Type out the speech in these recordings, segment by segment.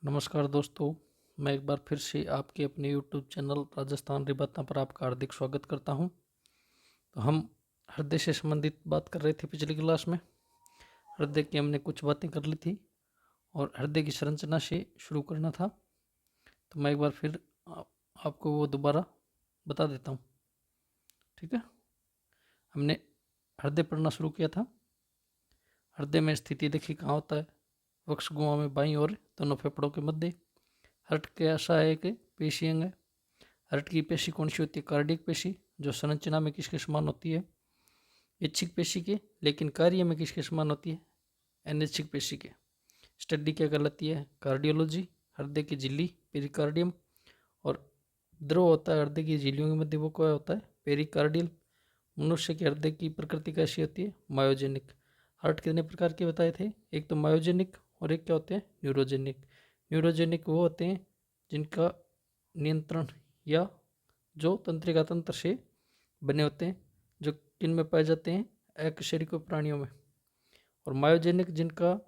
नमस्कार दोस्तों, मैं एक बार फिर से आपके अपने YouTube चैनल राजस्थान रिबाता पर आपका हार्दिक स्वागत करता हूं। तो हम हृदय से संबंधित बात कर रहे थे पिछली क्लास में। हृदय की हमने कुछ बातें कर ली थी और हृदय की संरचना से शुरू करना था। तो मैं एक बार फिर आपको वो दोबारा बता देता हूँ, ठीक है। हमने हृदय पढ़ना शुरू किया था। हृदय में स्थिति देखिए कहाँ होता है, वक्ष गुहा में बाईं ओर दोनों फेफड़ों के मध्य। हार्ट के ऐसा है कि पेशी अंग है। हार्ट की पेशी कौन सी होती है? कार्डियक पेशी, जो संरचना में किसके समान होती है? इच्छिक पेशी के, लेकिन कार्य में किसके समान होती है? अनिच्छिक पेशी के। स्टडी क्या कहलाती है? कार्डियोलॉजी। हृदय की झिल्ली पेरिकार्डियम, और द्रव होता है हृदय की झिल्लियों के मध्य, वो क्या होता है? पेरिकार्डियल। मनुष्य के हृदय की प्रकृति कैसी होती है? मायोजेनिक। हार्ट कितने प्रकार के बताए थे? एक तो मायोजेनिक और एक क्या होते हैं? न्यूरोजेनिक। न्यूरोजेनिक वो होते हैं जिनका नियंत्रण या जो तंत्रिका तंत्र से बने होते हैं, जो किन में पाए जाते हैं? अकशेरुकीय प्राणियों में। और मायोजेनिक जिनका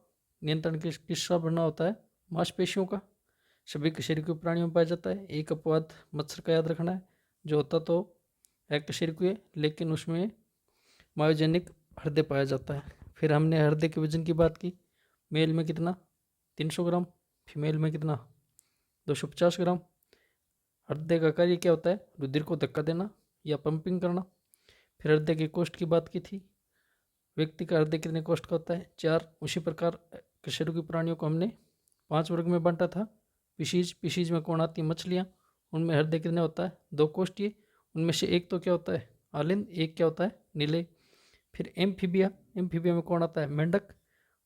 नियंत्रण किसका बना होता है? मांसपेशियों का। सभी कशेरुकीय प्राणियों में पाया जाता है। एक अपवाद मत्स्य का याद रखना है, जो होता तो अकशेरुकीय, लेकिन उसमें मायोजेनिक हृदय पाया जाता है। फिर हमने हृदय के वजन की बात की। मेल में कितना? 300 ग्राम। फीमेल में कितना? 250 ग्राम। हृदय का कार्य क्या होता है? रुधिर को धक्का देना या पंपिंग करना। फिर हृदय के कोष्ठ की बात की थी। व्यक्ति का हृदय कितने कोष्ठ का होता है? 4। उसी प्रकार कशेरुकी प्राणियों को हमने 5 वर्ग में बांटा था। पिशीज में कौन आती है? मछलियाँ। उनमें हृदय कितने होता है? 2 कोष्ठीय। उनमें से एक तो क्या होता है? आलिंद। एक क्या होता है? नीले। फिर एम्फीबिया में कौन आता है? मेंढक।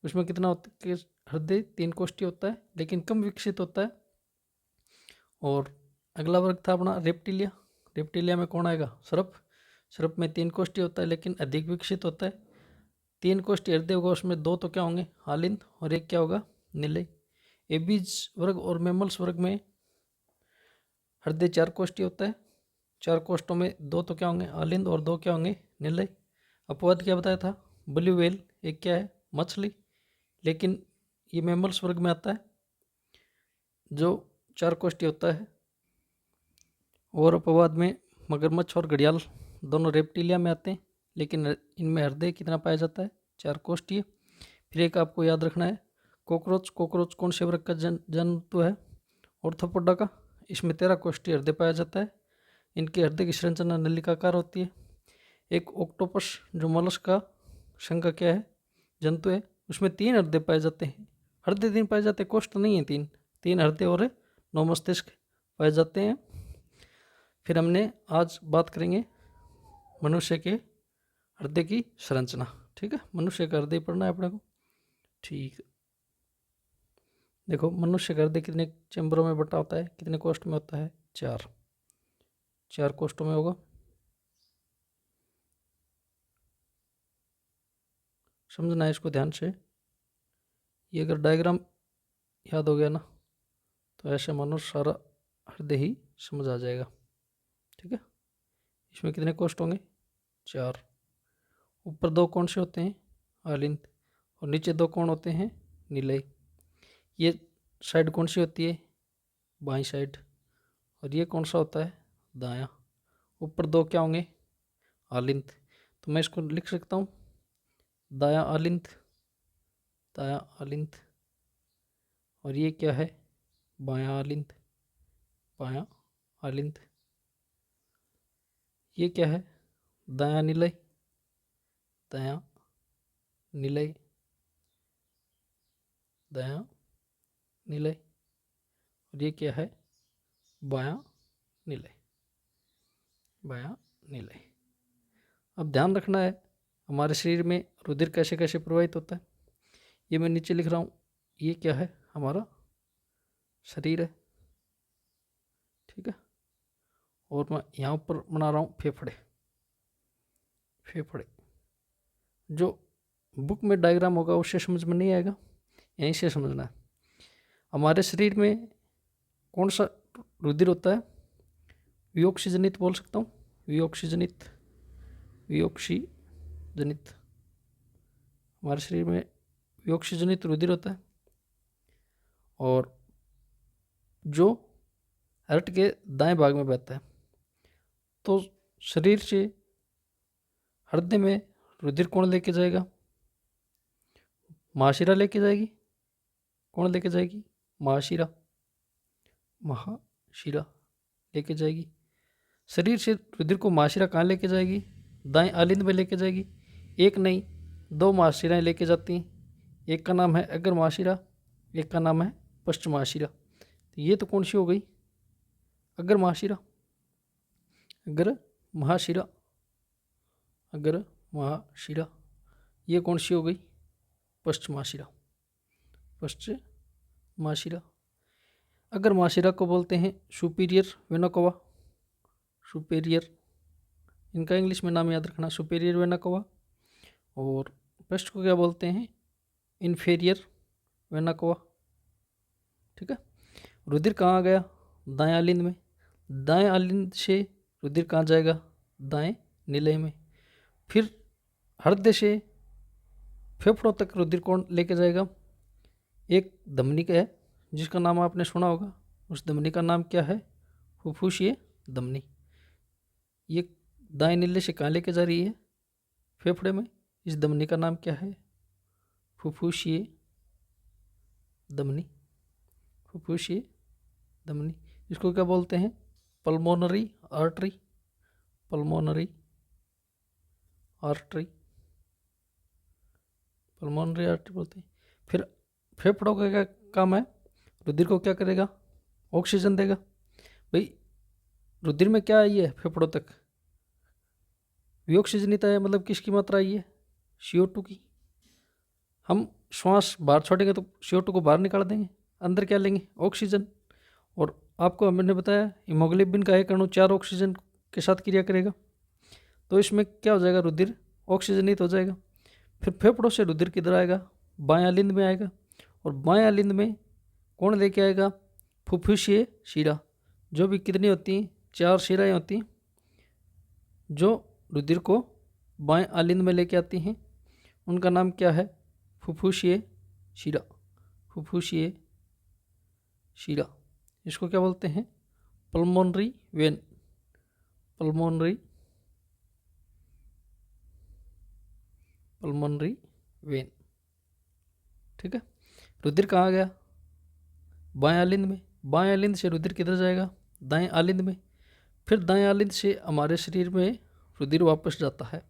उसमें कितना होता है? हृदय 3 कोष्ठीय होता है, लेकिन कम विकसित होता है। और अगला वर्ग था अपना रेप्टिलिया में कौन आएगा? सर्प में 3 कोष्ठी होता है, लेकिन अधिक विकसित होता है। 3 कोष्ठी हृदय होगा, उसमें 2 तो क्या होंगे? हालिंद, और एक क्या होगा? नीले। एबीज वर्ग और मैमल्स वर्ग में हृदय 4 कोष्ठी होता है। 4 कोष्ठों में 2 तो क्या होंगे? हालिंद, और 2 क्या होंगे? नीले। अपवाद क्या बताया था? ब्लू व्हेल, एक क्या है? मछली। लेकिन ये मैमल्स वर्ग में आता है, जो 4 कोष्ठी होता है। और अपवाद में मगरमच्छ और घड़ियाल दोनों रेप्टिलिया में आते हैं, लेकिन इनमें हृदय कितना पाया जाता है? 4 कोष्ठीय। फिर एक आपको याद रखना है, कोकरोच कौन से वर्ग का जंतु है? ऑर्थोपोडा का। इसमें 13 कोष्ठीय हृदय पाया जाता है। इनके हृदय की संरचना नलिकाकार होती है। एक ऑक्टोपस, जो मलस्क का संघ का क्या है? जंतु है। उसमें 3 हृदय पाए जाते हैं। हृदय 3 पाए जाते हैं, कोष्ठ नहीं है। 3 हृदय और 9 मस्तिष्क पाए जाते हैं। फिर हमने आज बात करेंगे मनुष्य के हृदय की संरचना, ठीक है। मनुष्य का हृदय पढ़ना है अपने को, ठीक है। देखो, मनुष्य का हृदय कितने चैम्बरों में बटा होता है? कितने कोष्ठ में होता है? 4 कोष्ठों में होगा। समझना है इसको ध्यान से। ये अगर डायग्राम याद हो गया ना, तो ऐसे मानो सारा हृदय ही समझ आ जाएगा, ठीक है। इसमें कितने कोष्ठ होंगे? 4। ऊपर 2 कौन से होते हैं? आलिंद, और नीचे 2 कौन होते हैं? नीलय। ये साइड कौन सी होती है? बाईं साइड। और ये कौन सा होता है? दायां। ऊपर 2 क्या होंगे? आलिंद। तो मैं इसको लिख सकता हूँ, दायां आलिंद, दायां आलिंद। और ये क्या है? बायां आलिंद, बायां आलिंद। ये क्या है? दायां निलय, दायां निलय, दायां निलय। और ये क्या है? बायां निलय, बायां निलय। अब ध्यान रखना है, हमारे शरीर में रुधिर कैसे कैसे प्रवाहित होता है। ये मैं नीचे लिख रहा हूँ, ये क्या है? हमारा शरीर है, ठीक है। और मैं यहाँ ऊपर बना रहा हूँ फेफड़े। फेफड़े जो बुक में डायग्राम होगा उससे समझ में नहीं आएगा, यहीं से समझना है। हमारे शरीर में कौन सा रुधिर होता है? वियोक्सीजनित बोल सकता हूँ, वियोक्सीजनित, वियोक्सीजनित। हमारे शरीर में वियोक्सीजनित रुधिर होता है। और जो हार्ट के दाएं भाग में बहता है। तो शरीर से हृदय में रुधिर कौन लेके जाएगा? महाशिरा लेके जाएगी। कौन लेके जाएगी? महाशिरा। महाशिरा लेके जाएगी। शरीर से रुधिर को महाशिरा कहाँ लेके जाएगी? दाएं आलिंद में लेके जाएगी। एक नहीं, दो महाशिराएं लेके जाती हैं। एक का नाम है अग्र महाशिरा, एक का नाम है पश्च महाशिरा। तो ये तो कौन सी हो गई? अग्र महाशिरा। अग्र महाशिरा, अग्र महाशिरा। ये कौन सी हो गई? पश्च महाशिरा, पश्च महाशिरा। अग्र महाशिरा को बोलते हैं सुपीरियर वेना कवा। सुपीरियर, इनका इंग्लिश में नाम याद रखना, सुपीरियर वेना कवा। और पश्च को क्या बोलते हैं? इन्फीरियर वेना कवा। ठीक है। रुधिर कहाँ आ गया? दाएं आलिंद में। दाएं आलिंद से रुधिर कहाँ जाएगा? दाएं निलय में। फिर हृदय से फेफड़ों तक रुधिर कौन लेके जाएगा? एक धमनी का है जिसका नाम आपने सुना होगा। उस धमनी का नाम क्या है? फुफ्फुसीय धमनी। ये दाएं नीले से कहाँ लेके जा रही है? फेफड़े में। इस धमनी का नाम क्या है? फुफ्फुसीय धमनी। फुफ्फुसीय धमनी। इसको क्या बोलते हैं? Pulmonary artery. Pulmonary artery, pulmonary artery बोलते हैं। फिर फेफड़ों का क्या काम है? रुधिर को क्या करेगा? ऑक्सीजन देगा। भाई रुधिर में क्या आई है फेफड़ों तक? विऑक्सीजनिता है, मतलब किसकी मात्रा आई है? CO2 की। हम श्वास बाहर छोड़ेंगे तो CO2 को बाहर निकाल देंगे, अंदर क्या लेंगे? ऑक्सीजन। और आपको हमने बताया हीमोग्लोबिन का एक अणु 4 ऑक्सीजन के साथ क्रिया करेगा, तो इसमें क्या हो जाएगा? रुधिर ऑक्सीजनित हो जाएगा। फिर फेफड़ों से रुधिर किधर आएगा? बाएं आलिंद में आएगा। और बाएं आलिंद में कौन लेके आएगा? फुफ्फुसीय शिरा। जो भी कितनी होती हैं? 4 शिराएँ होती हैं जो रुधिर को बाएं आलिंद में लेके आती हैं। उनका नाम क्या है? फुफ्फुसीय शिरा। फुफ्फुसीय शिरा। इसको क्या बोलते हैं? Pulmonary vein. Pulmonary pulmonary vein. ठीक है। रुधिर कहाँ गया? बाएं आलिंद में। बाएं आलिंद से रुधिर किधर जाएगा? दाएं आलिंद में। फिर दाएं आलिंद से हमारे शरीर में रुधिर वापस जाता है।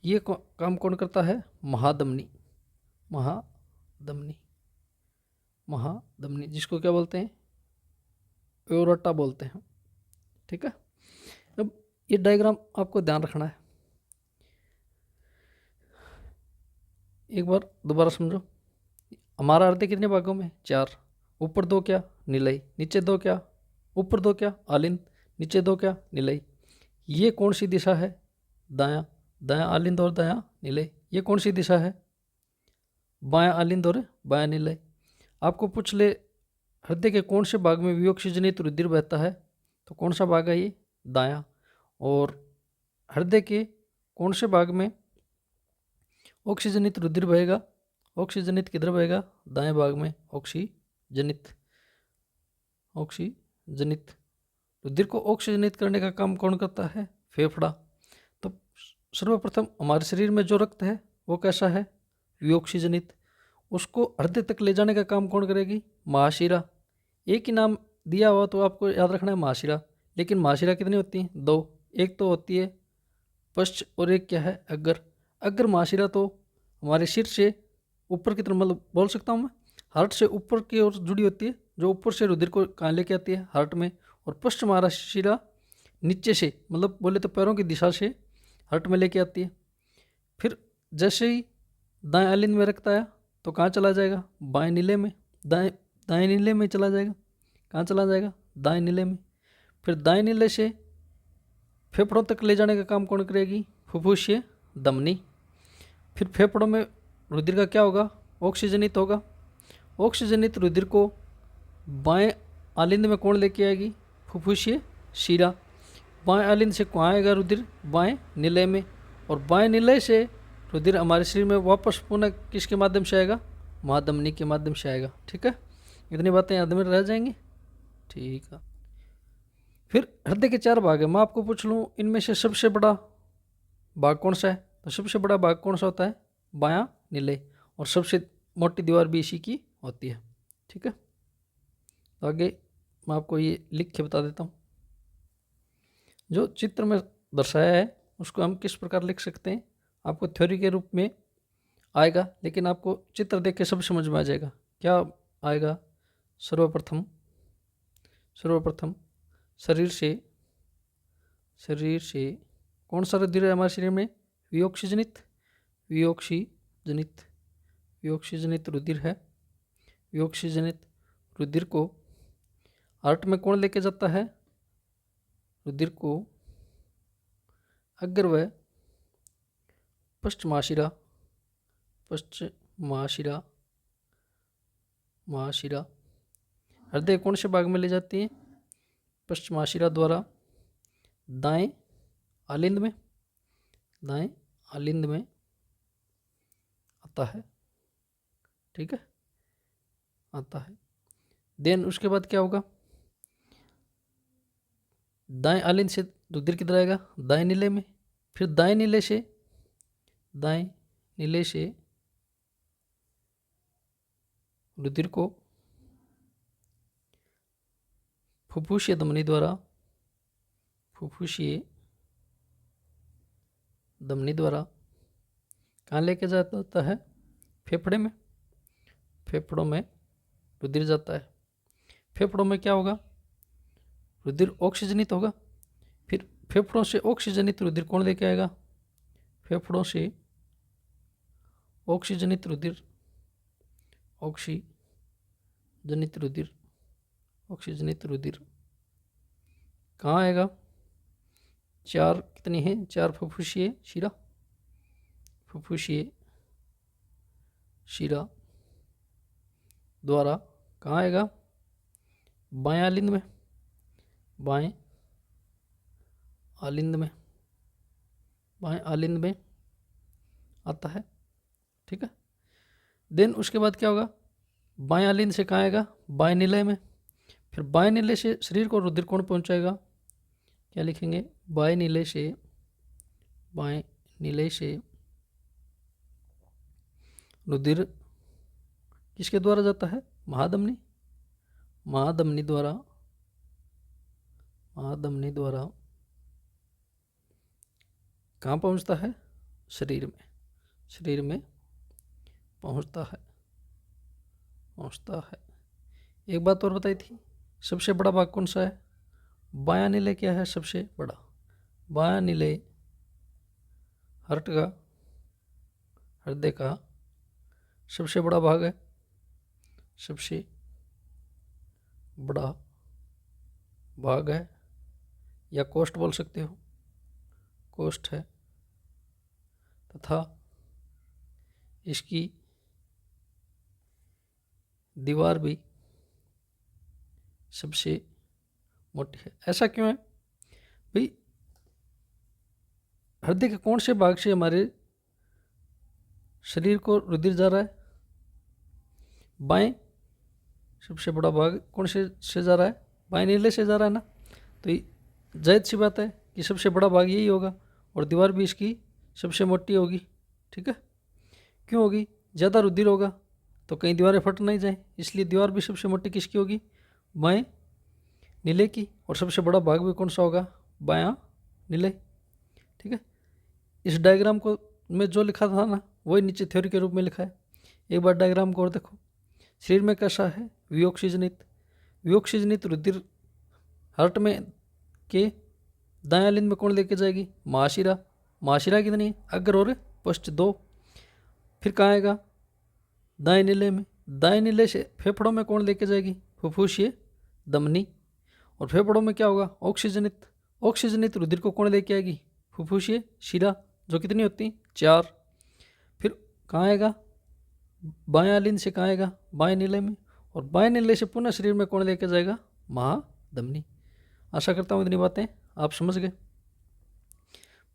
ये काम कौन करता है? महाधमनी। महाधमनी, महाधमनी, जिसको क्या बोलते हैं? एओर्टा बोलते हैं। ठीक है। अब ये डायग्राम आपको ध्यान रखना है। एक बार दोबारा समझो। हमारा हृदय कितने भागों में? 4। ऊपर 2 क्या? निलय। नीचे 2 क्या? ऊपर 2 क्या? आलिंद। नीचे 2 क्या? निलय। ये कौन सी दिशा है? दायां। दायां आलिंद और दायां निलय। ये कौन सी दिशा है? बायां आलिंद और बायां निलय। आपको पूछ ले हृदय के कौन से भाग में विऑक्सीजनित रुधिर बहता है, तो कौन सा भाग है ये? दायां। और हृदय के कौन से भाग में ऑक्सीजनित रुधिर बहेगा? ऑक्सीजनित किधर बहेगा? दाएं भाग में। ऑक्सीजनित, ऑक्सीजनित। रुधिर को ऑक्सीजनित करने का काम कौन करता है? फेफड़ा। तो सर्वप्रथम हमारे शरीर में जो रक्त है वो कैसा है? विऑक्सीजनित। उसको हृदय तक ले जाने का काम कौन करेगी? महाशिरा। एक ही नाम दिया हुआ तो आपको याद रखना है महाशिरा। लेकिन महाशिरा कितनी होती हैं? 2। एक तो होती है पश्च और एक क्या है? अग्र। अग्र महाशिरा तो हमारे सिर से ऊपर की तरफ, मतलब बोल सकता हूँ मैं, हार्ट से ऊपर की ओर जुड़ी होती है, जो ऊपर से रुधिर को कहाँ लेके आती है? हार्ट में। और पश्च महाशिरा नीचे से, मतलब बोले तो पैरों की दिशा से हार्ट में लेके आती है। फिर जैसे ही दाएं आलिंद में रक्त आया तो कहाँ चला जाएगा? बाएं नीले में। दाएं नीले में चला जाएगा। कहाँ चला जाएगा? दाएं नीले में। फिर दाएं नीले से फेफड़ों तक ले जाने का काम कौन करेगी? फुफ्फुसीय धमनी। फिर फेफड़ों में रुधिर का क्या होगा? ऑक्सीजनित होगा। ऑक्सीजनित रुधिर को बाएं आलिंद में कौन लेके आएगी? फुफ्फुसीय शिरा। बाएं आलिंद से कहाँ आएगा रुधिर? बाएं निलय में। और बाएं निलय से रुधिर हमारे शरीर में वापस पुनः किसके माध्यम से आएगा? महाधमनी के माध्यम से आएगा। ठीक है। इतनी बातें याद में रह जाएंगी। ठीक है। फिर हृदय के 4 भाग है, मैं आपको पूछ लूँ इनमें से सबसे बड़ा भाग कौन सा है? तो सबसे बड़ा भाग कौन सा होता है? बायां निलय। और सबसे मोटी दीवार भी इसी की होती है। ठीक है, तो आगे मैं आपको ये लिख के बता देता हूँ। जो चित्र में दर्शाया है उसको हम किस प्रकार लिख सकते हैं, आपको थ्योरी के रूप में आएगा, लेकिन आपको चित्र देख के सब समझ में आ जाएगा। क्या आएगा? सर्वप्रथम शरीर से कौन सा रुधिर है हमारे शरीर में? वियोक्षजनित रुधिर है। वियोक्षजनित रुधिर को हार्ट में कौन लेके जाता है? रुधिर को अग्र व पश्चमाशिरा हृदय कौन से भाग में ले जाती है? पश्चमाशिरा द्वारा दाएं आलिंद में आता है। ठीक है, आता है। देन उसके बाद क्या होगा? दाएं आलिंद से रुधिर किधर आएगा? दाएं नीले में। फिर दाएं नीले से रुधिर को फुफ्फुसीय धमनी द्वारा कहाँ लेके जाता है? फेफड़ों में रुधिर जाता है। फेफड़ों में क्या होगा? रुधिर ऑक्सीजनित होगा। फिर फेफड़ों से ऑक्सीजनित रुधिर कौन लेके आएगा? फेफड़ों से ऑक्सीजनित रुधिर कहाँ आएगा? 4 कितनी है? 4 फुफ्फुसीय शिरा द्वारा कहाँ आएगा? बाएं आलिंद में आता है। ठीक है, देन उसके बाद क्या होगा? बाएं आलिंद से कहाँ आएगा? बाएं निलय में। फिर बाएं निलय से शरीर को रुधिर कौन पहुंचाएगा? क्या लिखेंगे? बाएं निलय से रुधिर किसके द्वारा जाता है? महाधमनी द्वारा कहाँ पहुंचता है? शरीर में पहुंचता है। एक बात और बताई थी, सबसे बड़ा भाग कौन सा है? बायां निलय क्या है सबसे बड़ा? बायां निलय हृदय का सबसे बड़ा भाग है। सबसे बड़ा भाग है, या कोष्ठ बोल सकते हो, कोष्ठ है। तथा इसकी दीवार भी सबसे मोटी है। ऐसा क्यों है भाई? हृदय के कौन से भाग से हमारे शरीर को रुधिर जा रहा है? बाएं सबसे बड़ा भाग कौन से जा रहा है? बाएं नीले से जा रहा है ना। तो जायज़ सी बात है कि सबसे बड़ा भाग यही होगा, और दीवार भी इसकी सबसे मोटी होगी। ठीक है, क्यों होगी? ज़्यादा रुधिर होगा तो कहीं दीवारें फट नहीं जाए, इसलिए दीवार भी सबसे मोटी किसकी होगी? बाएं नीले की। और सबसे बड़ा भाग भी कौन सा होगा? बायां नीले। ठीक है, इस डायग्राम को में जो लिखा था ना वही नीचे थ्योरी के रूप में लिखा है। एक बार डायग्राम को और देखो। शरीर में कैसा है? वियोक्षजनित रुधिर हार्ट में के दाएं आलिंद में कौन लेके जाएगी? महाशिरा कितनी? अग्र और पश्च 2। फिर कहाँ आएगा? दाएं नीले में। दाएं नीले से फेफड़ों में कौन लेके जाएगी? फुफ्फुसीय धमनी। और फेफड़ों में क्या होगा? ऑक्सीजनित रुधिर को कौन लेके आएगी? फुफ्फुसीय शिरा, जो कितनी होती है? 4। फिर कहाँ आएगा? बाएं आलिंद से कहाँ आएगा? बाएं नीले में। और बाएं नीले से पुनः शरीर में कौन लेके जाएगा? महाधमनी। आशा करता हूँ इतनी बातें आप समझ गए।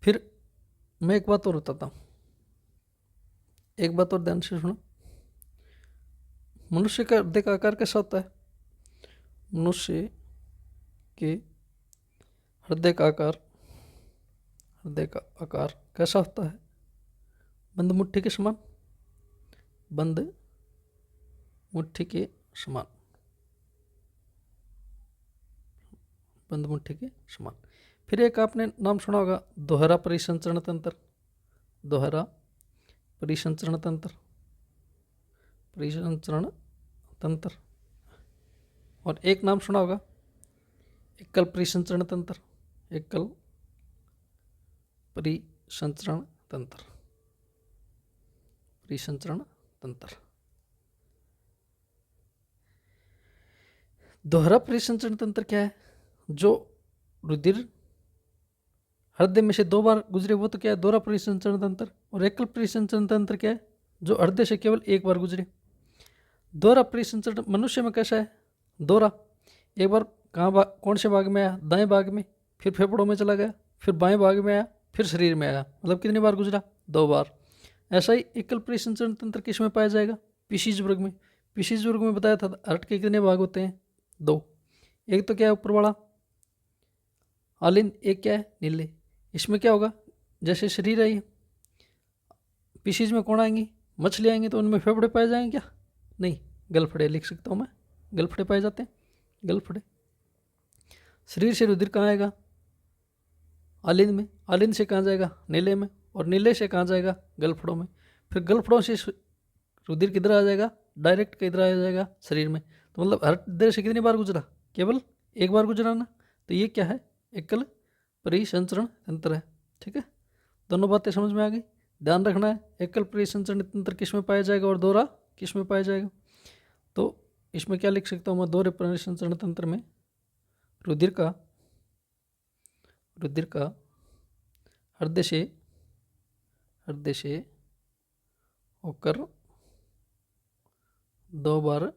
फिर मैं एक बात और बताता हूँ, एक बात और ध्यान से सुनो। मनुष्य का हृदय का आकार कैसा होता है? मनुष्य कि हृदय का आकार कैसा होता है? बंद मुट्ठी के समान, बंद मुट्ठी के समान, बंद मुट्ठी के समान। फिर एक आपने नाम सुना होगा दोहरा परिसंचरण तंत्र, दोहरा परिसंचरण तंत्र, परिसंचरण तंत्र। और एक नाम सुना होगा एकल परिसंचरण तंत्र, एकल परिसंचरण तंत्र, परिसंचरण तंत्र। दोहरा परिसंचरण तंत्र क्या है? जो रुधिर हृदय में से 2 बार गुजरे वो तो क्या है? दोहरा परिसंचरण तंत्र। और एकल परिसंचरण तंत्र क्या है? जो हृदय से केवल 1 बार गुजरे। दोहरा परिसंचरण मनुष्य में कैसा है? दोहरा एक बार कौन से भाग में आया? दाएं भाग में, फिर फेफड़ों में चला गया, फिर बाएं भाग में आया, फिर शरीर में आया। मतलब कितनी बार गुजरा? 2 बार। ऐसा ही एकल परिसंचरण तंत्र किस में पाया जाएगा? पिशीज वर्ग में। पिशीज वर्ग में बताया था हार्ट के कितने भाग होते हैं? 2। एक तो क्या है ऊपर वाला आलिंद, एक क्या है नीले। इसमें क्या होगा? जैसे शरीर है, पिशीज में कौन आएंगी? मछली आएंगी, तो उनमें फेफड़े पाए जाएंगे क्या? नहीं, गलफड़े लिख सकता हूँ मैं, गलफड़े पाए जाते हैं, गलफड़े। शरीर से रुधिर कहाँ आएगा? आलिंद में। आलिंद से कहाँ जाएगा? नीले में। और नीले से कहाँ जाएगा? गलफड़ों में। फिर गलफड़ों से रुधिर किधर आ जाएगा? डायरेक्ट किधर आ जाएगा? शरीर में। तो मतलब हृदय से कितनी बार गुजरा? केवल 1 बार गुजरा ना। तो ये क्या है? एकल परिसंचरण तंत्र है। ठीक है, दोनों बातें समझ में आ गई। ध्यान रखना है एकल परिसंचरण तंत्र किस में पाया जाएगा और दोहरा किस में पाया जाएगा। तो इसमें क्या लिख सकता हूँ मैं? दोहरे परिसंचरण तंत्र में रुधिर का हृदय से होकर 2 बार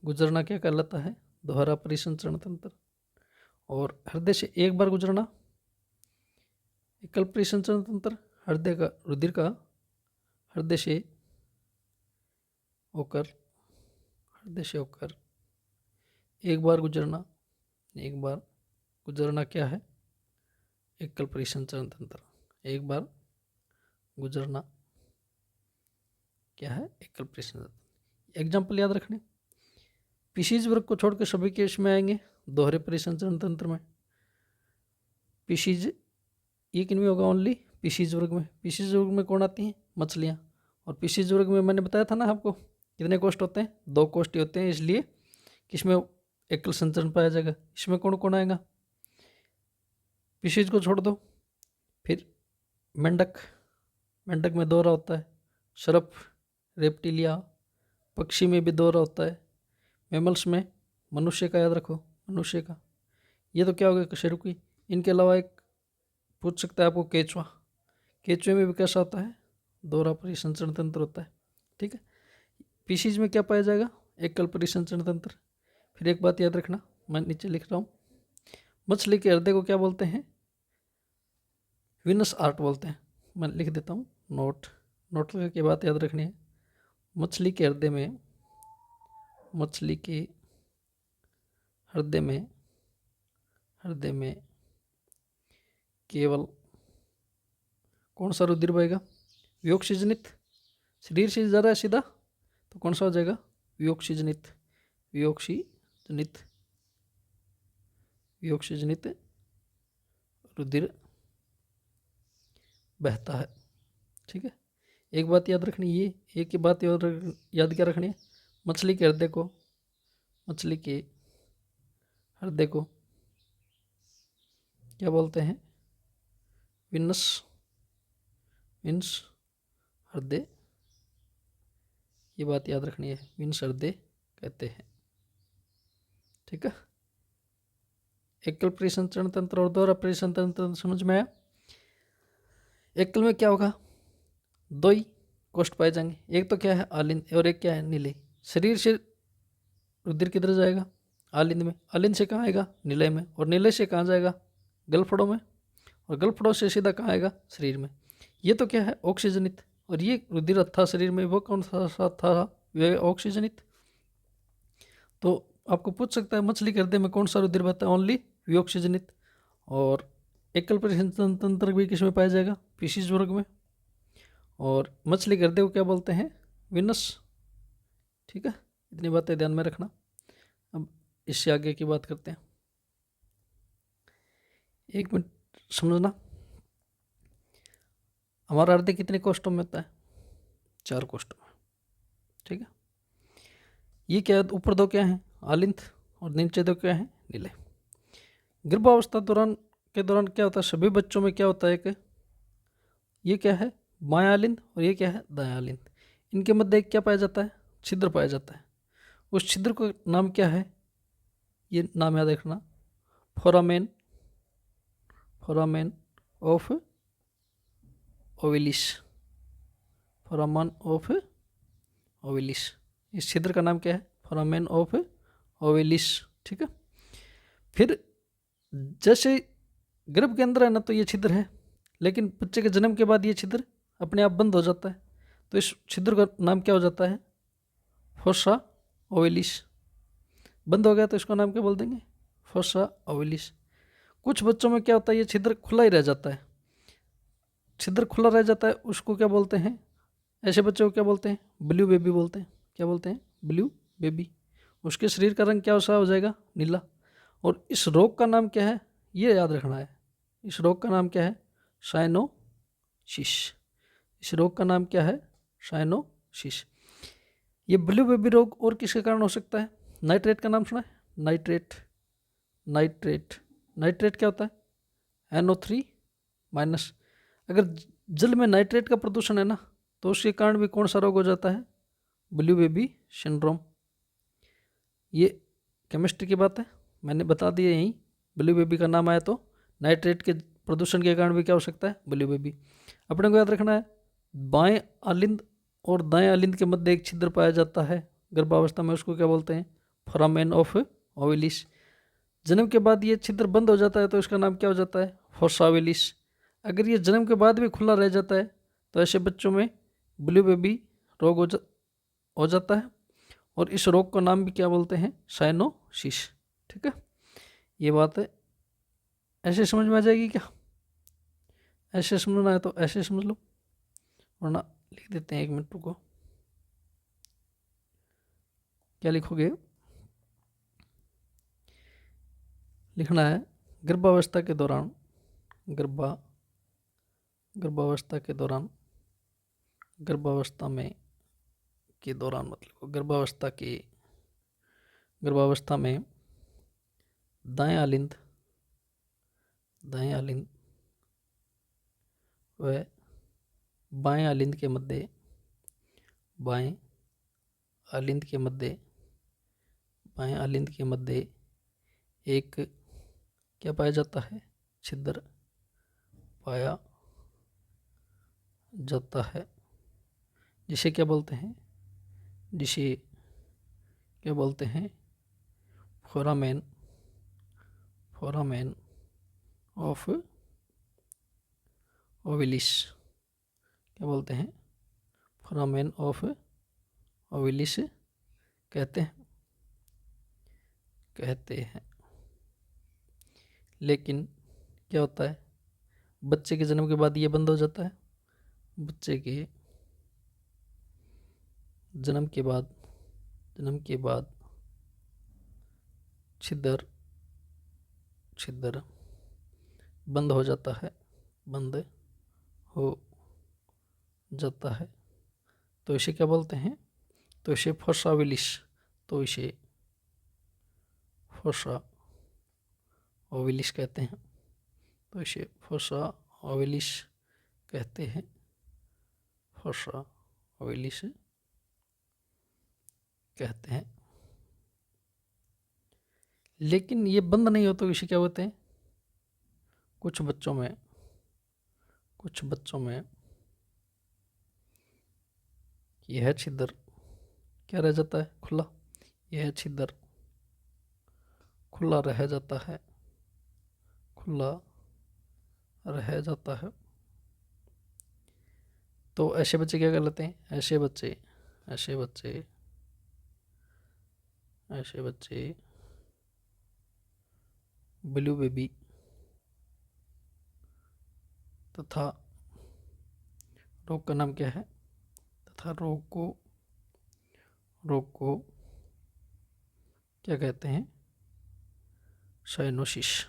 गुजरना क्या कहलाता है? दोहरा परिसंचरण तंत्र। और हृदय से 1 बार गुजरना एकल परिसंचरण तंत्र। रुधिर का हृदय से होकर 1 बार गुजरना, 1 बार गुजरना क्या है? एकल परिसंचरण तंत्र। 1 बार गुजरना क्या है? एकल परिसंचरण। एग्जाम्पल याद रखने, पिशीज वर्ग को छोड़कर सभी केस में आएंगे दोहरे परिसंचरण तंत्र में। पिशीज ये किन में होगा? ओनली पिशीज वर्ग में। पिशीज वर्ग में कौन आती हैं? मछलियाँ। और पिशीज वर्ग में मैंने बताया था ना आपको कितने कोष्ठ होते हैं? 2 कोष्ठ होते हैं, इसलिए किसमें एकल संचरण पाया जाएगा? इसमें कौन कौन आएगा? पिशीज को छोड़ दो। फिर मेंढक में दोहरा होता है। सर्प, रेप्टिलिया, पक्षी में भी दोहरा होता है। मैमल्स में मनुष्य का याद रखो, मनुष्य का। ये तो क्या हो गया? कशेरुकी। इनके अलावा एक पूछ सकता है आपको केचुआ। केचुए में भी कैसा होता है? दोहरा परिसंचरण तंत्र होता है। ठीक है, पीसीज में क्या पाया जाएगा? एकल परिसंचरण तंत्र। फिर एक बात याद रखना, मैं नीचे लिख रहा हूँ, मछली के हृदय को क्या बोलते हैं? विनस आर्ट बोलते हैं। मैं लिख देता हूँ नोट की बात याद रखनी है। मछली के हृदय में केवल कौन सा रुधिर बहेगा? वियोक्सिजनित। शरीर से जा रहा है सीधा तो कौन सा हो जाएगा? वियोक्सिजनित रुधिर बहता है। ठीक है, एक बात याद रखनी, ये एक ही बात याद क्या रखनी है? मछली के हृदय को क्या बोलते हैं? विनस हृदय। ये बात याद रखनी है, विनस हृदय कहते हैं। ठीक है, एकल परिसंचरण तंत्र और दोहरा परिसंचरण तंत्र समझ में आया? एकल में क्या होगा? 2 ही कोष्ठ पाए जाएंगे, एक तो क्या है? आलिंद, और एक क्या है? नीले। शरीर से रुधिर किधर जाएगा? आलिंद में। आलिंद से कहाँ आएगा? नीले में। और नीले से कहाँ जाएगा? गलफड़ों में। और गलफड़ों से सीधा कहाँ आएगा? शरीर में। ये तो क्या है? ऑक्सीजनित। और ये रुधिर था शरीर में, वो कौन सा था? वे ऑक्सीजनित। तो आपको पूछ सकता है मछली के हृदय में कौन सा रुधिर बहता है? ओनली वियोक्ष-जनित। और एकल परिसंचरण तंत्र भी किस में पाया जाएगा? पीसीज वर्ग में। और मछली के हृदय को क्या बोलते हैं? विनस। ठीक है, इतनी बातें ध्यान में रखना। अब इससे आगे की बात करते हैं। एक मिनट समझना, हमारा हृदय कितने कोष्ठों में होता है? 4 कोष्ठों में। ठीक है, ये क्या है? ऊपर 2 क्या है? आलिंद, और नीचे 2 क्या है? नीले। गर्भावस्था के दौरान क्या होता है? सभी बच्चों में क्या होता है कि ये क्या है? बायां आलिंद, और ये क्या है? दायां आलिंद। इनके मध्य एक क्या पाया जाता है? छिद्र पाया जाता है। उस छिद्र का नाम क्या है? ये नाम याद रखना, foramen, foramen of ovalis, foramen of ovalis. इस छिद्र का नाम क्या है? Foramen of ovalis. ठीक है, फिर जैसे गर्भ के अंदर है ना, तो ये छिद्र है, लेकिन बच्चे के जन्म के बाद ये छिद्र अपने आप बंद हो जाता है। तो इस छिद्र का नाम क्या हो जाता है? फोसा ओविलिस। बंद हो गया तो इसका नाम क्या बोल देंगे? फोसा ओविलिस। कुछ बच्चों में क्या होता है? ये छिद्र खुला ही रह जाता है। छिद्र खुला रह जाता है, उसको क्या बोलते हैं? ऐसे बच्चों को क्या बोलते हैं? ब्लू बेबी बोलते हैं। क्या बोलते हैं? Blue baby. उसके शरीर का रंग क्या सा हो जाएगा? नीला। और इस रोग का नाम क्या है? ये याद रखना है। इस रोग का नाम क्या है? साइनोसिस। इस रोग का नाम क्या है? साइनोसिस। ये ब्लू बेबी रोग और किसके कारण हो सकता है? नाइट्रेट का नाम सुना है? नाइट्रेट, नाइट्रेट, नाइट्रेट क्या होता है? NO3 minus. अगर जल में नाइट्रेट का प्रदूषण है ना, तो उसके कारण भी कौन सा रोग हो जाता है? Blue baby syndrome. ये केमिस्ट्री की बात है, मैंने बता दिया यहीं। ब्लू बेबी का नाम आया तो नाइट्रेट के प्रदूषण के कारण भी क्या हो सकता है? Blue baby. अपने को याद रखना है, बाएं आलिंद और दाएं आलिंद के मध्य एक छिद्र पाया जाता है गर्भावस्था में, उसको क्या बोलते हैं? Foramen of ovalis. जन्म के बाद ये छिद्र बंद हो जाता है तो इसका नाम क्या हो जाता है? फोसा ओविलिस। अगर ये जन्म के बाद भी खुला रह जाता है तो ऐसे बच्चों में ब्लू बेबी रोग हो जाता है। और इस रोग का नाम भी क्या बोलते हैं? साइनोसिस। ठीक है, ये बात है। ऐसे समझ में आ जाएगी क्या? ऐसे समझना है तो ऐसे समझ लो, वरना लिख देते हैं। 1 मिनट रुको, क्या लिखोगे? लिखना है गर्भावस्था के दौरान, गर्भावस्था के दौरान, गर्भावस्था में के दौरान मतलब गर्भावस्था में दाएं आलिंद व बाएं आलिंद के मध्य, बाएं आलिंद के मध्य एक क्या पाया जाता है? छिद्र पाया जाता है, जिसे क्या बोलते हैं? Foramen of ovalis. क्या बोलते हैं? फोरामेन ऑफ ओविलिस कहते हैं। लेकिन क्या होता है? बच्चे के जन्म के बाद ये बंद हो जाता है। बच्चे के जन्म के बाद छिद्र बंद हो जाता है, तो इसे क्या बोलते हैं? तो इसे फोसा ओविलिस कहते हैं। तो इसे फोसा ओविलिस कहते हैं। फोसा ओविलिस कहते हैं। लेकिन ये बंद नहीं हो तो इसे क्या बोलते हैं? कुछ बच्चों में यह छिद्र क्या रह जाता है? खुला। यह छिद्र खुला रह जाता है। तो ऐसे बच्चे क्या कर लेते हैं? ऐसे बच्चे ऐसे बच्चे ब्लू बेबी तथा रोग का नाम क्या है, तथा रोग को क्या कहते हैं, साइनोसिस।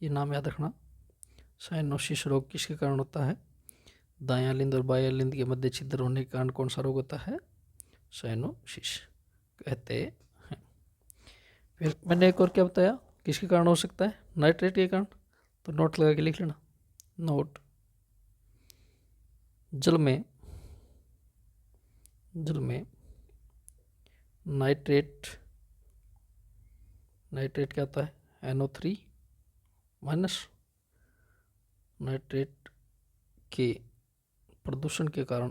ये नाम याद रखना। साइनोसिस रोग किसके कारण होता है, दायां लिंद और बायां लिंद के मध्य छिद्र होने के कारण कौन सा रोग होता है, साइनोसिस कहते हैं। फिर मैंने एक और क्या बताया, किसके कारण हो सकता है, नाइट्रेट के कारण। तो नोट लगा के लिख लेना, नोट, जल में नाइट्रेट क्या होता है, NO3 माइनस। नाइट्रेट के प्रदूषण के कारण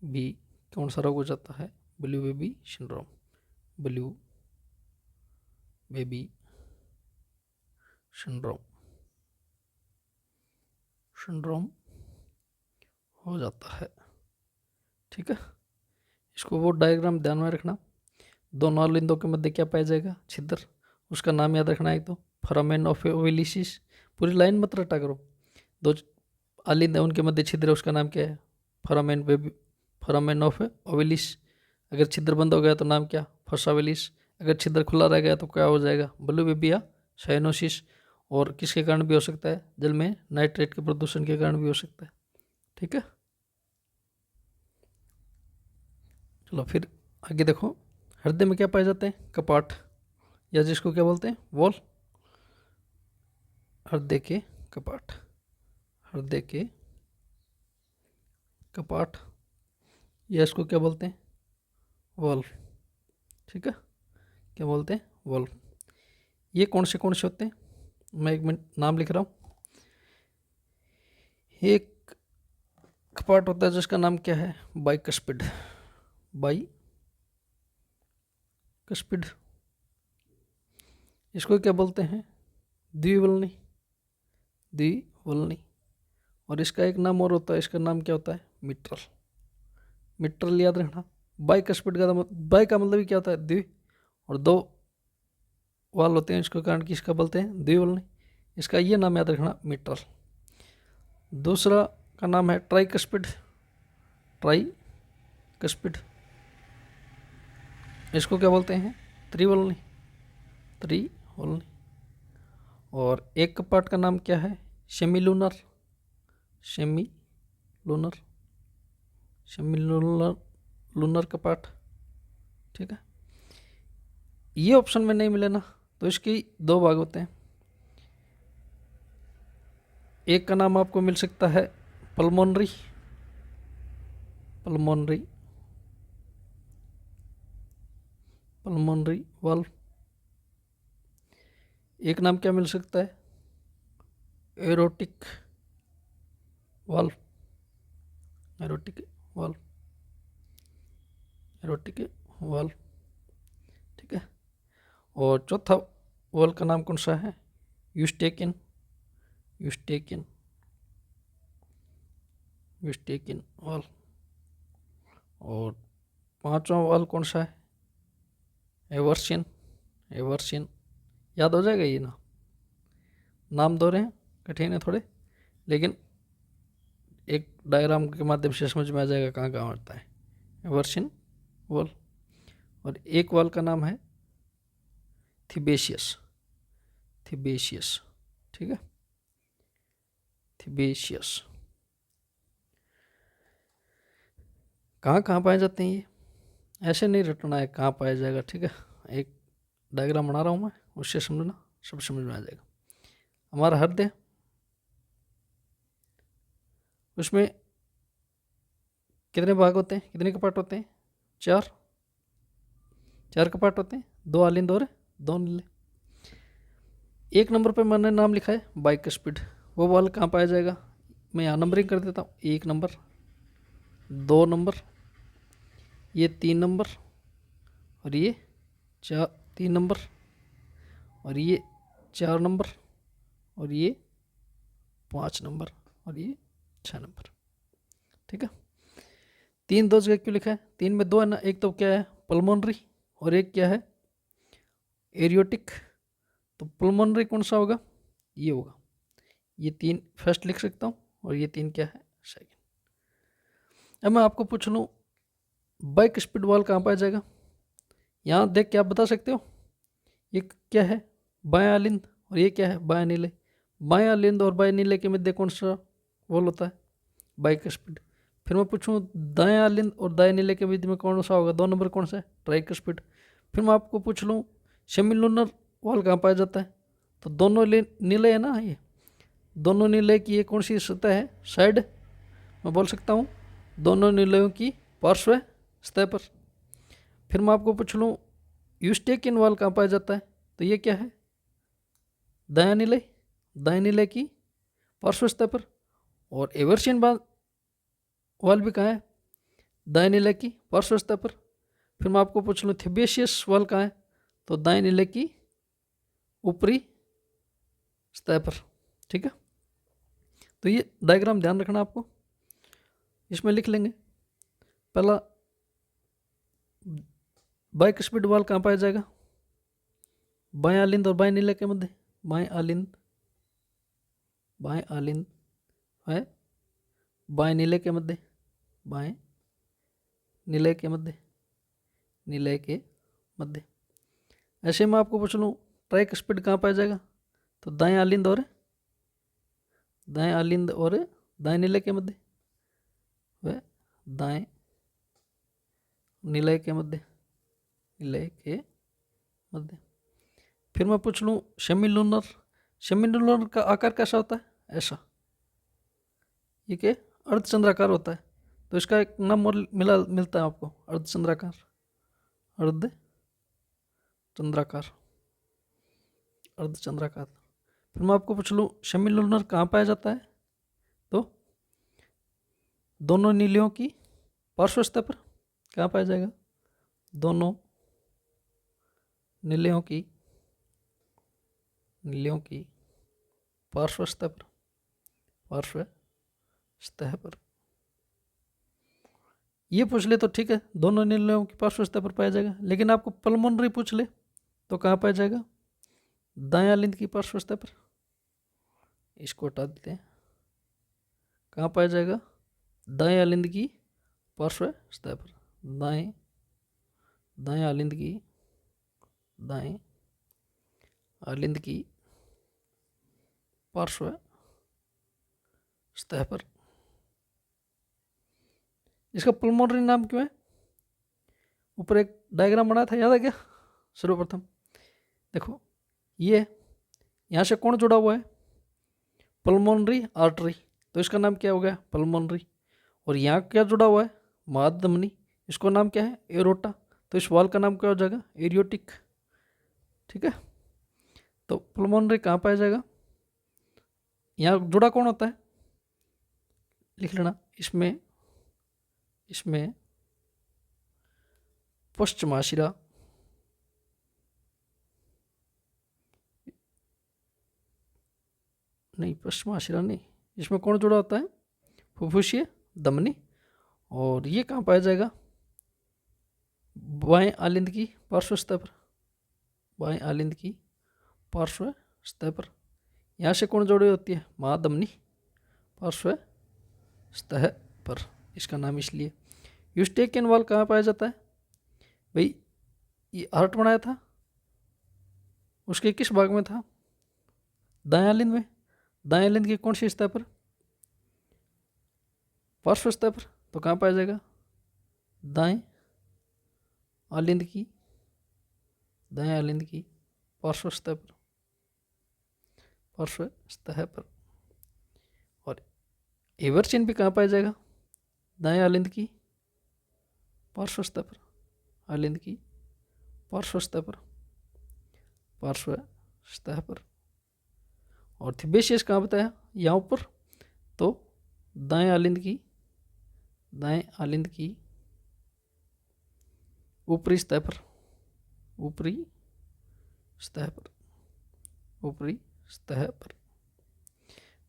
भी कौन सा रोग हो जाता है, ब्लू बेबी सिंड्रोम हो जाता है। ठीक है, इसको वो डायग्राम ध्यान में रखना। दोनों आलिंदों के मध्य क्या पाया जाएगा, छिद्र, उसका नाम याद रखना है। तो फोरामेन ऑफ ओविलिसिस, पूरी लाइन मत रटा करो, दो आलिंद है उनके मध्य छिद्र है, उसका नाम क्या है, फोरामेन ऑफ ओविलिस। अगर छिद्र बंद हो गया तो नाम क्या, फोसाविलिस। अगर छिद्र खुला रह गया तो क्या हो जाएगा, ब्लू बेबी या साइनोसिस। और किसके कारण भी हो सकता है, जल में नाइट्रेट के प्रदूषण के कारण भी हो सकता है। ठीक है, चलो फिर आगे देखो। हृदय में क्या पाए जाते हैं, कपाट, या जिसको क्या बोलते हैं, वॉल। हृदय के कपाट, या इसको क्या बोलते हैं, वॉल्व। ठीक है, क्या बोलते हैं, वॉल्व। ये कौन से होते हैं, मैं एक मिनट नाम लिख रहा हूँ। एक कपाट होता है जिसका नाम क्या है, बाइकस्पिड। इसको क्या बोलते हैं, द्विवल्नी। और इसका एक नाम और होता है, इसका नाम क्या होता है, मिट्रल याद रखना। बाइकस्पिड का बाई का मतलब क्या होता है, द्वि, और दो वाल होते हैं, इसके कारण किसका बोलते हैं, द्विवल्नी। इसका ये नाम याद रखना, मिट्रल। दूसरा का नाम है ट्राइकस्पिड। इसको क्या बोलते हैं, त्रिवल्नी। और एक कपाट का नाम क्या है, सेमीलूनर कपाट। ठीक है, ये ऑप्शन में नहीं मिले ना, तो इसकी दो भाग होते हैं। एक का नाम आपको मिल सकता है पल्मोनरी वाल्व। एक नाम क्या मिल सकता है, एरोटिक वाल्व। ठीक है, और चौथा वाल्व का नाम कौन सा है, यूस्टेकिन वाल्व। और पांचवा वाल्व कौन सा है, एवर्सिन। याद हो जाएगा ये नाम दो रहे हैं, कठिन है थोड़े, लेकिन एक डायग्राम के माध्यम से समझ में आ जाएगा कहाँ कहाँ होता है, एवर्सिन वाल्व। और एक वाल्व का नाम है थिबेशियस। ठीक है, थिबेशियस। कहाँ कहाँ पाए जाते हैं ये, ऐसे नहीं रटना है कहाँ पाया जाएगा। ठीक है, एक डायग्राम बना रहा हूँ मैं, उससे समझना, सब समझ में आ जाएगा। हमारा हृदय, उसमें कितने भाग होते हैं, कितने कपाट होते हैं, चार कपाट होते हैं, दो आलिंद और दो नीले। एक नंबर पे मैंने नाम लिखा है बाइकस्पिड। वो वाल कहाँ पाया जाएगा, मैं यहाँ नंबरिंग कर देता हूँ, 1 नंबर, 2 नंबर, ये 3 नंबर, और ये 3 नंबर, और ये 4 नंबर, और ये 5 नंबर, और ये 6 नंबर। ठीक है। 3 2 जगह क्यों लिखा है? 3 में 2 है ना, एक तो क्या है पल्मोनरी और एक क्या है एरियोटिक। तो पल्मोनरी कौन सा होगा? ये होगा। ये 3 फर्स्ट लिख सकता हूँ और ये 3 क्या है सेकंड। अब मैं आपको पूछ लूँ बाइक स्पीड वाल कहाँ पाया जाएगा? यहाँ देख के आप बता सकते हो ये क्या है बायां अलिंद और ये क्या है बायां नीले। बायां अलिंद और बाएं नीले के मध्य कौन सा वॉल होता है? Bike speed. फिर मैं पूछूं दायां अलिंद और दाएं नीले के मध्य में कौन सा होगा? 2 नंबर कौन सा है? Strike speed. फिर मैं आपको पूछ लूँ सेमी लूनर वॉल कहाँ पाया जाता है? तो दोनों नीले है ना, ये दोनों नीले की ये कौन सी सतह है? साइड। मैं बोल सकता हूँ दोनों नीलों की पार्श्व सतह पर। फिर मैं आपको पूछ लूँ यूस्टेकियन वाल कहाँ पाया जाता है? तो ये क्या है दायां नीले की पार्श्व सतह पर। और एवर्शियन वाल भी कहाँ है? दाएं नीले की पार्श्व सतह पर। फिर मैं आपको पूछ लूँ थेबेशियस वाल कहाँ है? तो दाएं नीले की ऊपरी सतह पर। ठीक है, तो ये डायग्राम ध्यान रखना आपको, इसमें लिख लेंगे। पहला बाइक स्पीड वाल कहाँ पाया जाएगा? बाएं आलिंद और बाएं नीले के मध्य। बाएं आलिंद है बाएं नीले के मध्य, बाएं नीले के मध्य। ऐसे में आपको पूछ लूँ ट्रैक स्पीड कहाँ पाया जाएगा? तो दाएं आलिंद और दाएं नीले के मध्य, वह दाएं नीले के मध्य। फिर मैं पूछ लूँ सेमी लूनर का आकार कैसा होता है? ऐसा, ये क्या अर्धचंद्राकार होता है। तो इसका एक नाम और मिलता है आपको, अर्धचंद्राकार। फिर मैं आपको पूछ लूँ सेमी लूनर कहाँ पाया जाता है? तो दोनों नीलियों की पार्श्व सतह पर। कहाँ पाया जाएगा? दोनों नीलियों की पार्श्व सतह पर। ये पूछ ले तो ठीक है, दोनों नीलियों की पार्श्व सतह पर पाया जाएगा। लेकिन आपको पल्मोनरी पूछ ले तो कहाँ पाया जाएगा? दायां लिंद की पार्श्व सतह पर। इसको हटा देते हैं। कहाँ पाया जाएगा? दाएं अलिंद की पार्श्व सतह पर। दाएं अलिंद की पार्श्व सतह पर। इसका पल्मोनरी नाम क्यों है? ऊपर एक डायग्राम बनाया था, याद है क्या? सर्वप्रथम देखो, ये यहाँ से कौन जुड़ा हुआ है? Pulmonary artery. तो इसका नाम क्या हो गया? पल्मोनरी। और यहाँ क्या जुड़ा हुआ है? महाधमनी। इसको नाम क्या है? एरोटा। तो इस वाल का नाम क्या हो जाएगा? एरियोटिक। ठीक है, तो पल्मोनरी कहाँ पाया जाएगा? यहाँ जुड़ा कौन होता है? लिख लेना, इसमें पश्चमाशिरा, नहीं पश्चिमाशिरा नहीं, इसमें कौन जुड़ा होता है? फुफ्फुसीय धमनी। और ये कहाँ पाया जाएगा? बाएं आलिंद की पार्श्व सतह पर। बाएं आलिंद की पार्श्व सतह पर। यहाँ से कौन जोड़ी होती है? महाधमनी पार्श्व सतह पर, इसका नाम इसलिए। यूस्टेकियन वाल कहाँ पाया जाता है? भाई ये हार्ट बनाया था, उसके किस भाग में था? दायां लिंद में। दायां लिंद की कौन सी सतह पर? पार्श्व सतह पर। तो कहाँ पाया जाएगा? दाएं आलिंद की पार्श्व सतह पर। और एवर्चिन भी कहाँ पाया जाएगा? दाएं आलिंद की पार्श्व सतह पर। आलिंद की पार्श्व सतह पर। और थिबेशियस कहाँ बताया? यहाँ ऊपर। तो दाएं आलिंद की ऊपरी सतह पर।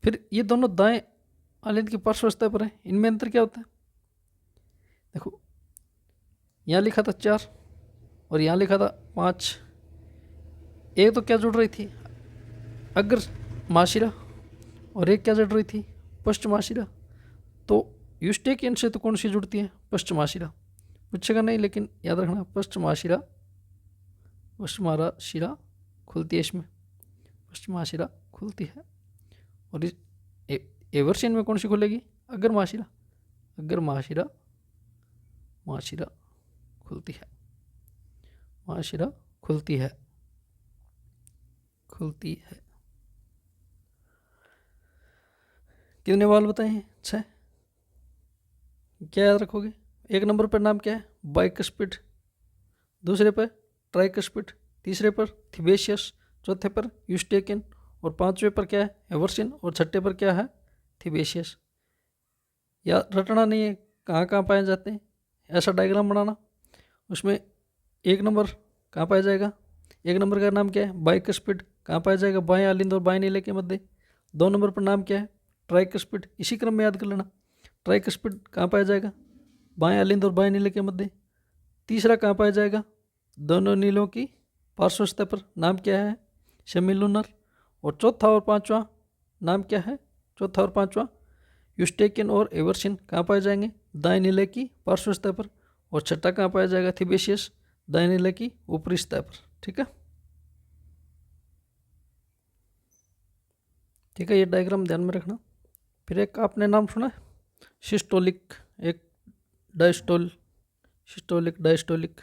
फिर ये दोनों दाएं आलिंद की पार्श्वस्था पर है। इनमें अंतर क्या होता है? देखो, यहाँ लिखा था 4 और यहाँ लिखा था 5। एक तो क्या जुड़ रही थी? अग्र महाशिरा, और एक क्या जुड़ रही थी? पश्च महाशिरा। तो यूस्टेकियन से तो कौन सी जुड़ती है? पश्च महाशिरा। पूछेगा नहीं, लेकिन याद रखना पश्च महाशिरा, पश्च महाशिरा खुलती है इसमें, पश्च महाशिरा खुलती है। और इस एवर्सियन में कौन सी खुलेगी? अग्र महाशिरा, अग्र महाशिरा, महाशिरा खुलती है, महाशिरा खुलती है, खुलती है। कितने बाल बताए हैं? 6। क्या याद रखोगे? एक नंबर पर नाम क्या है? बाइकस्पिड, दूसरे पर ट्राइकस्पिड, तीसरे पर थिबेशियस, चौथे पर यूस्टेकियन, और पांचवें पर क्या है? एवर्सियन, और छठे पर क्या है? थिबेशियस। या रटना नहीं है, कहाँ कहाँ पाए जाते हैं, ऐसा डायग्राम बनाना। उसमें एक नंबर कहाँ पाया जाएगा? एक नंबर का नाम क्या है? बाइकस्पिड, कहाँ पाया जाएगा? बाएं आलिंद और बाएं नीले के मध्य। 2 नंबर पर नाम क्या है? ट्राइकस्पिड, इसी क्रम में याद कर लेना। ट्राइकस्पिड कहाँ पाया जाएगा? बाएं आलिंद और बाएं नीले के मध्य। तीसरा कहाँ पाया जाएगा? दोनों नीलों की पार्श्वस्था पर, नाम क्या है? सेमिलुनर। और चौथा और पांचवा नाम क्या है? चौथा और पांचवा यूस्टेकियन और एवर्सियन कहाँ पाए जाएंगे? दाएं नीले की पार्श्वस्था पर। और छठा कहाँ पाया जाएगा? थिबेशियस, दाएं नीले की ऊपरी सतह पर। ठीक है, ठीक है, ये डायग्राम ध्यान में रखना। फिर एक आपने नाम सुना है सिस्टोलिक, एक डायस्टोल, सिस्टोलिक, डायस्टोलिक,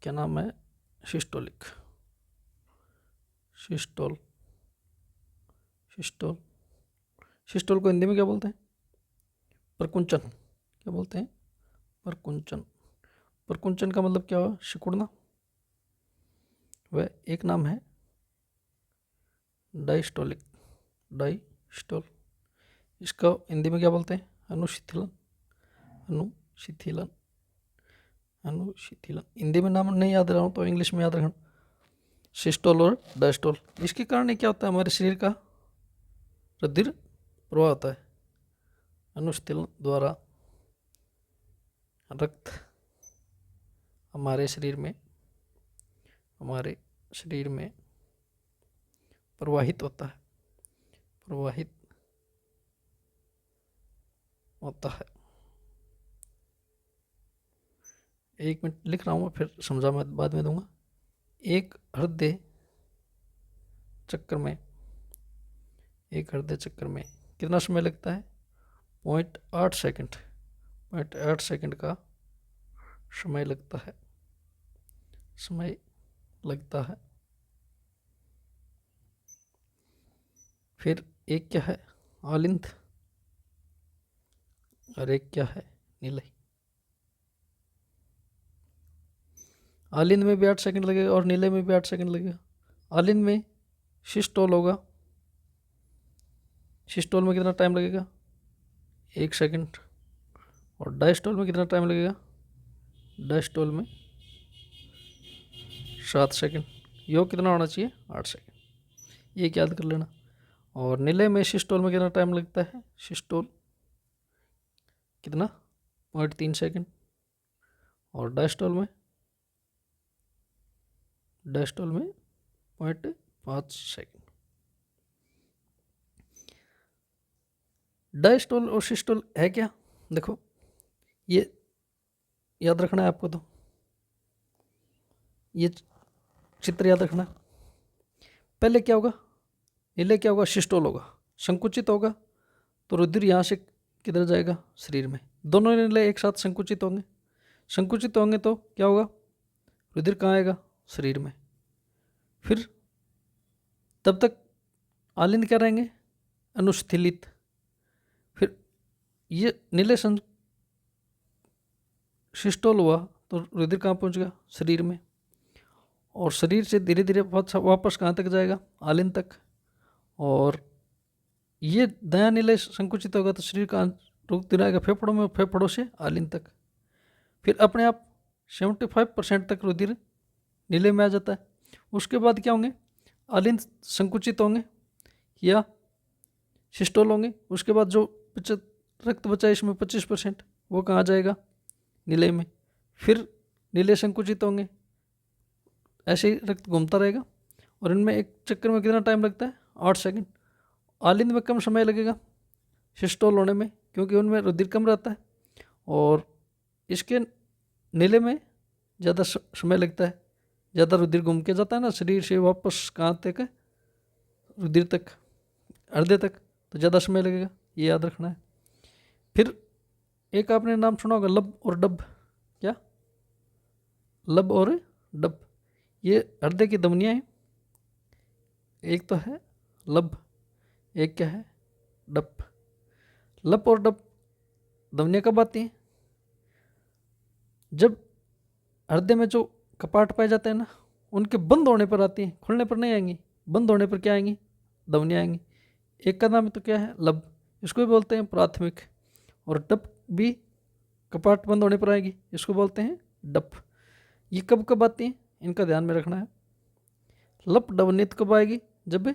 क्या नाम है? सिस्टोलिक, सिस्टोल, सिस्टोल, सिस्टोल को हिंदी में क्या बोलते हैं? प्रकुंचन। क्या बोलते हैं? प्रकुंचन। प्रकुंचन का मतलब क्या हुआ? सिकुड़ना। वह एक नाम है डायस्टोलिक, डायस्टोल। इसका हिंदी में क्या बोलते हैं? अनुशिथिलन, अनुशिथिलन, अनुशिथिलन। हिंदी में नाम नहीं याद रहा हूँ तो इंग्लिश में याद रखना, सिस्टोल और डायस्टोल। इसके कारण क्या होता है? हमारे शरीर का रुधिर प्रवाह होता है। अनुशिथिलन द्वारा रक्त हमारे शरीर में प्रवाहित होता है, प्रवाहित होता है। 1 मिनट लिख रहा हूँ मैं, फिर समझा मैं बाद में दूंगा। एक हृदय चक्कर में कितना समय लगता है? 0.8 सेकंड, 0.8 सेकंड का समय लगता है, समय लगता है। फिर एक क्या है? आलिंद, और एक क्या है? नीलय। आलिंद में भी 8 सेकंड लगेगा और नीले में भी 8 सेकंड लगेगा। आलिंद में सिस्टोल होगा, सिस्टोल में कितना टाइम लगेगा? 1 सेकंड। और डायस्टोल में कितना टाइम लगेगा? डायस्टोल में 7 सेकंड। योग कितना होना चाहिए? 8 सेकंड। ये याद कर लेना। और नीले में सिस्टोल में कितना टाइम लगता है? सिस्टोल कितना? 0.3 सेकंड। और डायस्टोल में 0.5 सेकंड। डायस्टोल और सिस्टोल है क्या? देखो, ये याद रखना है आपको। तो ये चित्र याद रखना। पहले क्या होगा? नीले क्या होगा? सिस्टोल होगा, संकुचित होगा, तो रुधिर यहाँ से किधर जाएगा? शरीर में। दोनों नीले एक साथ संकुचित होंगे, संकुचित होंगे तो क्या होगा? रुधिर कहाँ आएगा? शरीर में। फिर तब तक आलिंद क्या रहेंगे? अनुस्थिलित। फिर ये नीले सिस्टोल हुआ तो रुधिर कहाँ पहुँच गया? शरीर में। और शरीर से धीरे धीरे वापस कहाँ तक जाएगा? आलिंद तक। और ये दया नीले संकुचित होगा तो शरीर का रुधिर आएगा फेफड़ों में, फेफड़ों से आलिंद तक। फिर अपने आप 75% तक रुधिर नीले में आ जाता है। उसके बाद क्या होंगे? आलिंद संकुचित होंगे या सिस्टोल होंगे। उसके बाद जो रक्त बचा इसमें 25% वो कहाँ जाएगा, नीले में। फिर नीले संकुचित होंगे, ऐसे ही रक्त घूमता रहेगा और इनमें एक चक्कर में कितना टाइम लगता है, 8 सेकंड। आलिंद में कम समय लगेगा सिस्टोल होने में, क्योंकि उनमें रुधिर कम रहता है, और इसके नीले में ज़्यादा समय लगता है, ज़्यादा रुधिर घूम के जाता है ना शरीर से वापस कहाँ तक है, रुधिर तक, हृदय तक, तो ज़्यादा समय लगेगा, ये याद रखना है। फिर एक आपने नाम सुना होगा, लब और डब। क्या, लब और डब, ये हृदय की धमनियाँ हैं। एक तो है लब, एक क्या है, डब। लब और डब धमनियाँ कब आती हैं, जब हृदय में जो कपाट पाए जाते हैं ना, उनके बंद होने पर आती हैं, खुलने पर नहीं आएंगी। बंद होने पर क्या आएंगी, धमनियाँ आएंगी। एक का नाम तो क्या है, लब, इसको भी बोलते हैं प्राथमिक। और डप भी कपाट बंद होने पर आएगी, इसको बोलते हैं डप। ये कब कब आती हैं, इनका ध्यान में रखना है। लप डवनित कब आएगी, जब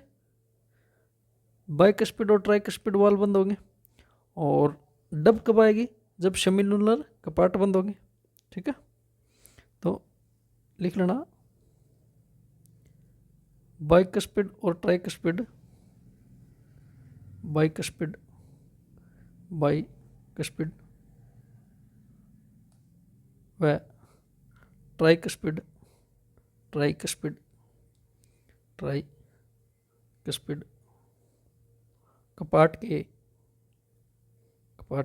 बाइकस्पिड और ट्राइकस्पिड वाल बंद होंगे। और डब कब आएगी, जब सेमिनुलर कपाट बंद होंगे। ठीक है, तो लिख लेना, बाइकस्पिड और ट्राइकस्पिड, बाइकस्पिड, बाइकस्पिड व ट्राइकस्पिड, ट्राइकस्पिड, ट्राइकस्पिड कपाट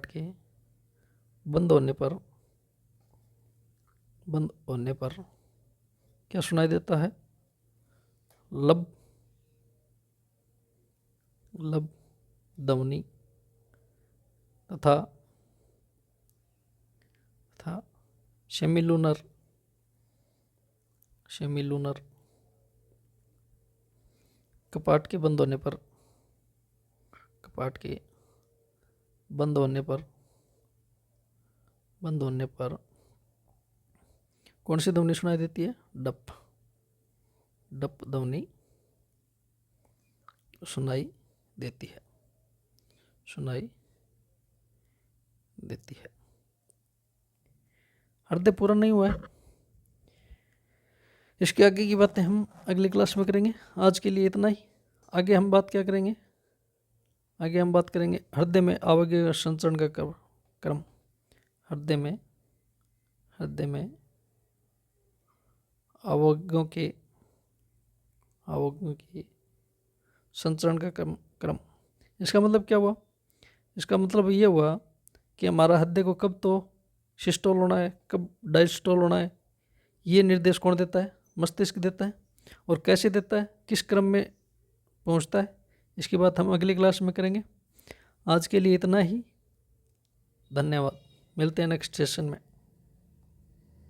के बंद होने पर क्या सुनाई देता है, लब ध्वनि तथा सेमिलूनर कपाट के बंद होने पर कौन सी ध्वनि सुनाई देती है, डप ध्वनि सुनाई देती है। हृदय पूरा नहीं हुआ है, इसके आगे की बातें हम अगली क्लास में करेंगे। आज के लिए इतना ही। आगे हम बात क्या करेंगे, आगे हम बात करेंगे हृदय में अवयव संचरण का क्रम। हृदय में अवयवों के संचरण का क्रम। इसका मतलब क्या हुआ, इसका मतलब ये हुआ कि हमारा हृदय को कब तो सिस्टोल होना है, कब डायस्टोल होना है, ये निर्देश कौन देता है, मस्तिष्क देता है। और कैसे देता है, किस क्रम में पहुंचता है, इसकी बात हम अगली क्लास में करेंगे। आज के लिए इतना ही, धन्यवाद। मिलते हैं नेक्स्ट सेशन में।